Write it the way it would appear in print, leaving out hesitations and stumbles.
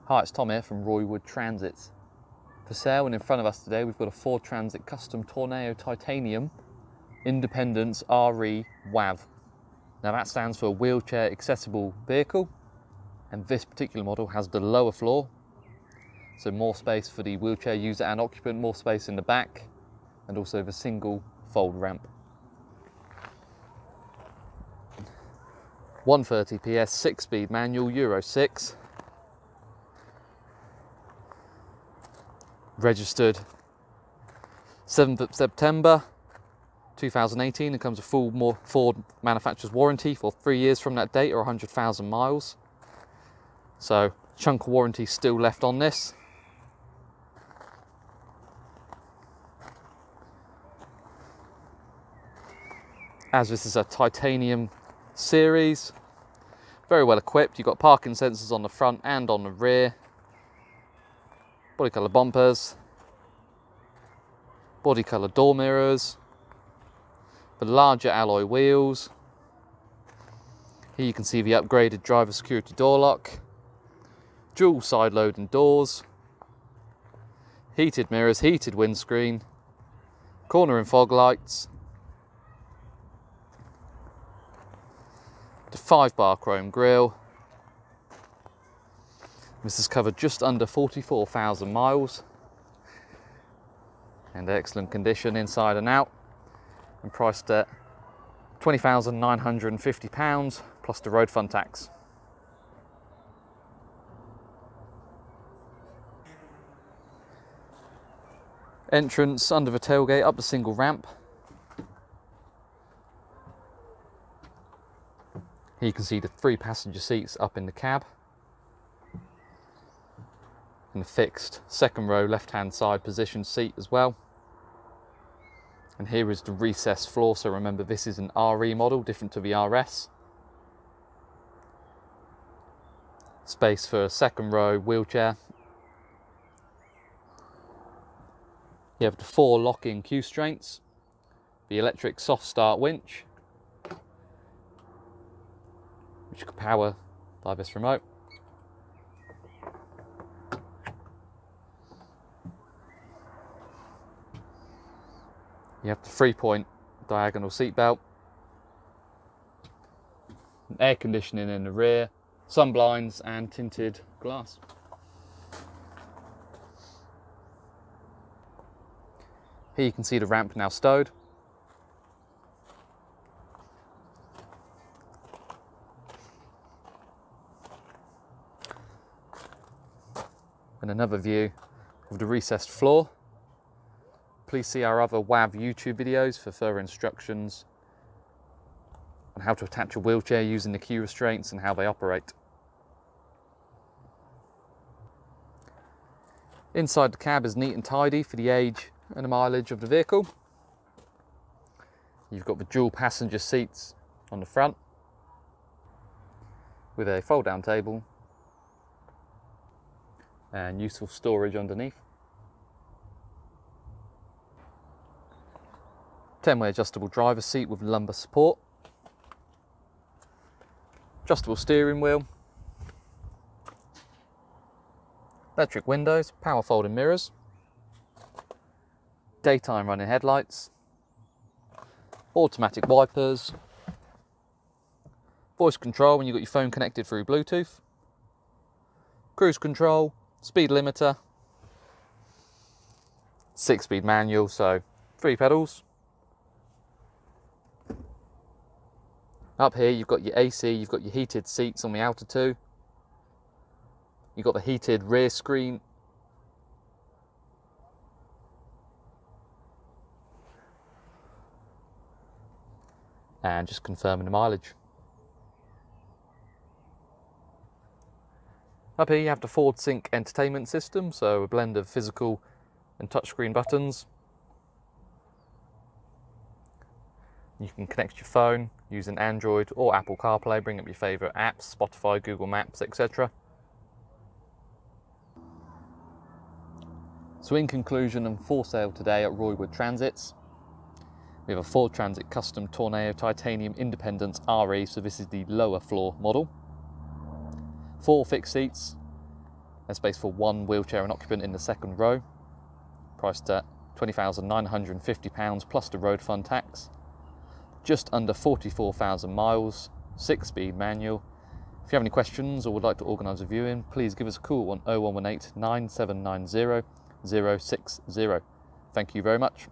Hi, it's Tom here from Roywood Transits. For sale and in front of us today, we've got a Ford Transit Custom Tourneo Titanium Independence RE WAV. Now that stands for Wheelchair Accessible Vehicle, and this particular model has the lower floor, so more space for the wheelchair user and occupant, more space in the back, and also the single fold ramp. 130 PS, 6-speed manual, Euro 6. Registered 7th of September 2018 and comes with full Ford manufacturer's warranty for 3 years from that date, or 100,000 miles. So chunk of warranty still left on this. As this is a titanium series, very well equipped. You've got parking sensors on the front and on the rear, body colour bumpers, body colour door mirrors, the larger alloy wheels. Here you can see the upgraded driver security door lock, dual side loading doors, heated mirrors, heated windscreen, corner and fog lights, the 5-bar chrome grille. This is covered just under 44,000 miles and excellent condition inside and out, and priced at £20,950 plus the road fund tax. Entrance under the tailgate, up the single ramp. Here you can see the 3 passenger seats up in the cab, and a fixed second row left hand side position seat as well. And here is the recessed floor, so remember this is an RE model, different to the RS. Space for a second row wheelchair. You have the 4 lock-in QSTRAINTs, the electric soft start winch, which you can power by this remote. You have the 3-point diagonal seat belt, air conditioning in the rear, sun blinds and tinted glass. Here you can see the ramp now stowed. And another view of the recessed floor. Please see our other WAV YouTube videos for further instructions on how to attach a wheelchair using the Q restraints and how they operate. Inside the cab is neat and tidy for the age and the mileage of the vehicle. You've got the dual passenger seats on the front with a fold down table and useful storage underneath. 10-way adjustable driver's seat with lumbar support, adjustable steering wheel, electric windows, power folding mirrors, daytime running headlights, automatic wipers, voice control when you've got your phone connected through Bluetooth, cruise control, speed limiter, 6-speed manual, so 3 pedals. Up here you've got your AC, you've got your heated seats on the outer 2. You've got the heated rear screen. And just confirming the mileage. Up here you have the Ford Sync entertainment system, so a blend of physical and touchscreen buttons. You can connect your phone using Android or Apple CarPlay, bring up your favourite apps, Spotify, Google Maps, etc. So in conclusion, and for sale today at Roywood Transits, we have a Ford Transit Custom Tourneo Titanium Independence RE, so this is the lower floor model. 4 fixed seats, There's space for one wheelchair and occupant in the second row, priced at £20,950 plus the road fund tax. Just under 44,000 miles, 6-speed manual. If you have any questions or would like to organise a viewing, please give us a call on 0118 9790 060. Thank you very much.